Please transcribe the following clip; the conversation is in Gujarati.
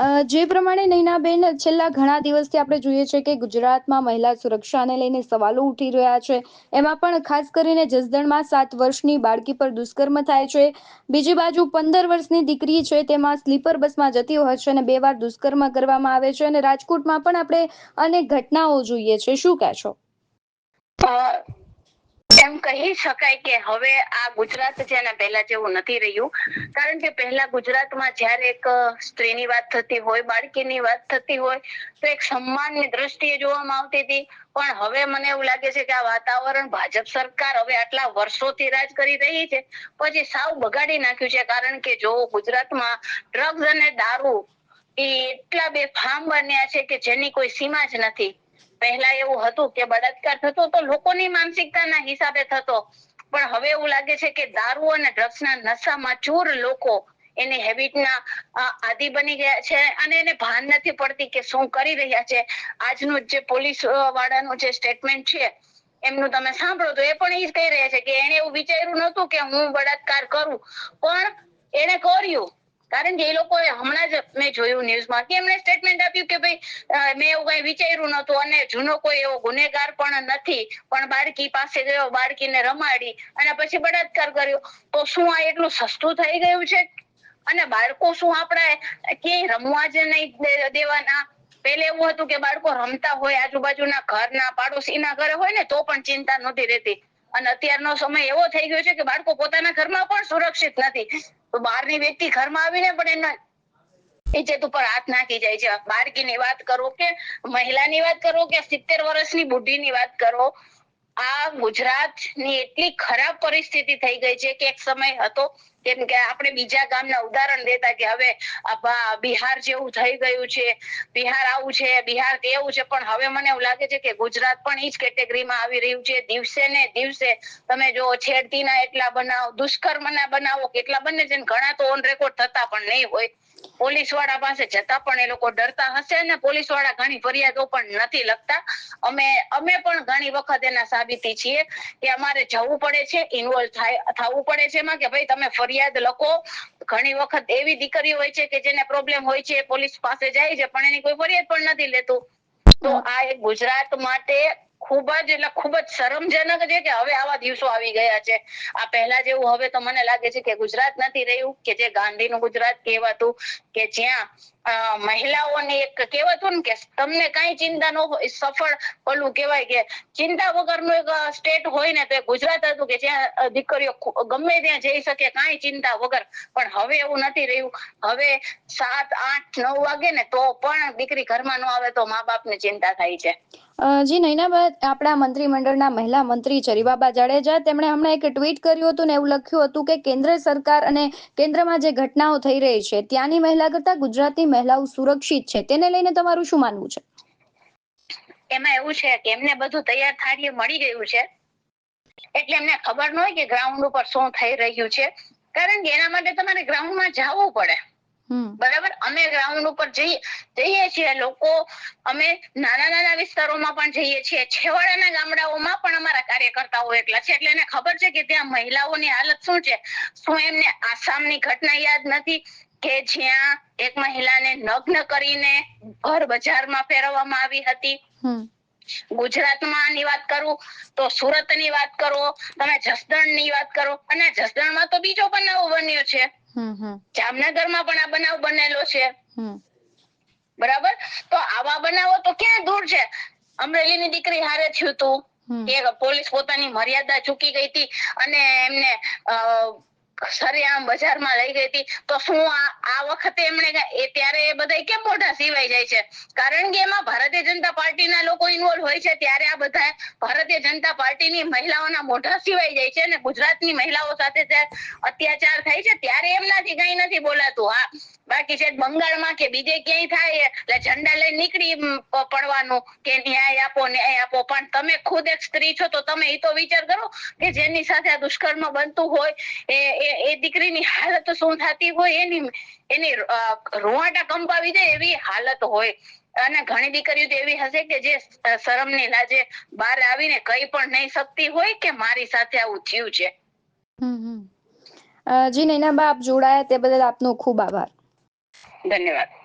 જે પ્રમાણે નૈનાબેન છેલ્લા ઘણા દિવસથી આપણે જોઈએ છે કે ગુજરાતમાં મહિલા સુરક્ષાને લઈને સવાલો ઉઠી રહ્યા છે. એમાં પણ ખાસ કરીને જસદણમાં 7 વર્ષની બાળકી પર દુષ્કર્મ થાય છે. બીજી બાજુ 15 વર્ષની દીકરી છે, તેમાં સ્લીપર બસમાં જતી હોય છે અને 2 વાર દુષ્કર્મ કરવામાં આવે છે. અને રાજકોટમાં પણ આપણે અનેક ઘટનાઓ જોઈએ છે. શું કહેશો? એમ કહી શકાય કે હવે આ ગુજરાત છે ને પહેલા જેવું નથી રહ્યું. કારણ કે પહેલા ગુજરાતમાં જ્યારે એક સ્ત્રીની વાત થતી હોય, બાળકીની વાત થતી હોય તો એક સન્માનની દ્રષ્ટિએ જોવામાં આવતી હતી. પણ હવે મને એવું લાગે છે કે આ વાતાવરણ ભાજપ સરકાર હવે આટલા વર્ષોથી રાજ કરી રહી છે પછી સાવ બગાડી નાખ્યું છે. કારણ કે જો ગુજરાતમાં ડ્રગ્સ અને દારૂ એ એટલા બેફામ બન્યા છે કે જેની કોઈ સીમા જ નથી. પહેલા એવું હતું કે બળાત્કાર થતો તો લોકોની માનસિકતાના હિસાબે થતો, પણ હવે એવું લાગે છે કે દારૂ અને ડ્રગ્સના નશામાં ચૂર લોકો એની હેબિટના આદિ બની ગયા છે અને એને ભાન નથી પડતી કે શું કરી રહ્યા છે. આજનું જે પોલીસ વાળાનું જે સ્ટેટમેન્ટ છે એમનું તમે સાંભળો તો એ પણ એ જ કહી રહ્યા છે કે એને એવું વિચાર્યું નહોતું કે હું બળાત્કાર કરું, પણ એને કર્યું. કારણ કે એ લોકોએ હમણાં જ મેં જોયું ન્યૂઝમાં કે એમણે સ્ટેટમેન્ટ આપ્યું કે ભાઈ મેં એવું કઈ વિચાર્યું નહોતું અને જૂનો કોઈ એવો ગુનેગાર પણ નથી, પણ બાળકી પાસે ગયો, બાળકીને રમાડી અને પછી બળાત્કાર કર્યો. તો શું આ એટલું સસ્તું થઈ ગયું છે? અને બાળકો શું આપણે ક્યાંય રમવા જ નહીં દેવાના? પેલે એવું હતું કે બાળકો રમતા હોય આજુબાજુના ઘરના પાડોશીના ઘરે હોય ને તો પણ ચિંતા નહોતી રહેતી. અને અત્યારનો સમય એવો થઈ ગયો છે કે બાળકો પોતાના ઘરમાં પણ સુરક્ષિત નથી. તો બહારની વ્યક્તિ ઘરમાં આવીને પણ એના ઇજ્જત ઉપર હાથ નાખી જાય છે. બાળકીની વાત કરો કે મહિલાની વાત કરો કે 70 વર્ષની બુઢીની વાત કરો, આ ગુજરાતની એટલી ખરાબ પરિસ્થિતિ થઈ ગઈ છે કે એક સમય હતો કેમ કે આપણે બીજા ગામના ઉદાહરણ દેતા કે હવે બિહાર જેવું થઈ ગયું છે, બિહાર આવું છે, બિહાર તેવું છે, પણ હવે મને એવું લાગે છે કે ગુજરાત પણ ઈ જ કેટેગરીમાં આવી રહ્યું છે. દિવસે ને દિવસે તમે જો છેડતીના એટલા બનાવો, દુષ્કર્મના બનાવો કેટલા બને છે, ઘણા તો ઓન રેકોર્ડ થતા પણ નહીં હોય. પોલીસ વાળા પાસે જતા પણ એ લોકો ડરતા હશે ને પોલીસ વાળા ઘણી ફરિયાદો પણ નથી લખતા. અમે પણ ઘણી વખત એના સાબિતી છીએ કે અમારે જવું પડે છે, ઇન્વોલ્વ થવું પડે છે એમાં કે ભાઈ તમે ફરિયાદ લખો. ઘણી વખત એવી દીકરીઓ હોય છે કે જેને પ્રોબ્લેમ હોય છે, પોલીસ પાસે જાય છે પણ એની કોઈ ફરિયાદ પણ નથી લેતું. તો આ એક ગુજરાત માટે ખૂબ જ શરમજનક છે કે હવે આવા દિવસો આવી ગયા છે. આ પહેલા જેવું હવે તો મને લાગે છે કે ગુજરાત નથી રહ્યું કે જે ગાંધીનું ગુજરાત કહેવાતું, કે જ્યાં મહિલાઓની એક કહેવાતું ને કે તમને કઈ ચિંતા ન હોય, સફળ ઓલું કહેવાય કે ચિંતા વગરનું એક સ્ટેટ હોય ને તો એ ગુજરાત હતું કે જ્યાં દીકરીઓ ગમે ત્યાં જઈ શકે કાંઈ ચિંતા વગર. પણ હવે એવું નથી રહ્યું. હવે 7, 8, 9 વાગે ને તો પણ દીકરી ઘરમાં ન આવે તો મા બાપને ચિંતા થાય છે. જી નૈનાબેન, આપણા મંત્રીમંડળના મહિલા મંત્રી છે રીવાબા જાડેજા, તેમણે હમણાં એક ટ્વીટ કર્યું હતું ને એવું લખ્યું હતું કે કેન્દ્ર સરકાર અને કેન્દ્રમાં જે ઘટનાઓ થઈ રહી છે ત્યાંની મહિલા કરતાં ગુજરાતની મહિલાઓ સુરક્ષિત છે. તેને લઈને તમારું શું માનવું છે? એમાં એવું છે કે એમને બધું તૈયાર થાળીએ મળી ગયું છે એટલે એમને ખબર ન હોય કે ગ્રાઉન્ડ ઉપર શું થઈ રહ્યું છે. કારણ કે એના માટે તમારે ગ્રાઉન્ડમાં જવું પડે. બરાબર, અમે ગ્રાઉન્ડ ઉપર જઈએ છીએ લોકો, અમે નાના વિસ્તારોમાં પણ જઈએ છીએ, છેવાડાના ગામડાઓમાં પણ અમારા કાર્યકર્તાઓ એટલા છે એટલે એને ખબર છે કે ત્યાં મહિલાઓની હાલત શું છે. શું એમને આસામની ઘટના યાદ નથી કે જ્યાં એક મહિલાને નગ્ન કરીને ભર બજારમાં ફેરવવામાં આવી હતી? ગુજરાતમાંની વાત કરું તો સુરતની વાત કરો, તમે જસદણની વાત કરો, અને જસદણમાં તો બીજો બનાવ બન્યો છે. જામનગરમાં પણ આ બનાવ બનેલો છે. બરાબર, તો આવા બનાવો તો ક્યાં દૂર છે. અમરેલીની દીકરી હારે થયું તું કે પોલીસ પોતાની મર્યાદા ચૂકી ગઈ હતી અને એમને સરેઆમ બજારમાં લઈ ગઈ હતી. તો શું આ વખતે એમણે ત્યારે એ બધા કેમ મોઢા સીવાઈ જાય છે? કારણ કે એમાં ભારતીય જનતા પાર્ટીના લોકો ઇન્વોલ્વ હોય છે ત્યારે આ બધા ભારતીય જનતા પાર્ટીની મહિલાઓના મોઢા સીવાઈ જાય છે અને ગુજરાતની મહિલાઓ સાથે અત્યાચાર થાય છે ત્યારે એમનાથી કઈ નથી બોલાતું. હા, બાકી છે બંગાળમાં કે બીજે ક્યાંય થાય એટલે ઝંડા લઈને નીકળી પડવાનું કે ન્યાય આપો, ન્યાય આપો. પણ તમે ખુદ એક સ્ત્રી છો તો તમે એ તો વિચાર કરો કે જેની સાથે આ દુષ્કર્મ બનતું હોય એ દીકરીની હાલત શું થતી હોય, એની રૂવાટા કંપાવી જાય એવી હાલત હોય. અને ઘણી દીકરીઓ તો એવી હશે કે જે શરમની લાજે બહાર આવીને કઈ પણ નહીં શકતી હોય કે મારી સાથે આવું થયું છે. જી નૈનાબા, આપ જોડાયા તે બદલ આપનો ખૂબ આભાર. ધન્યવાદ.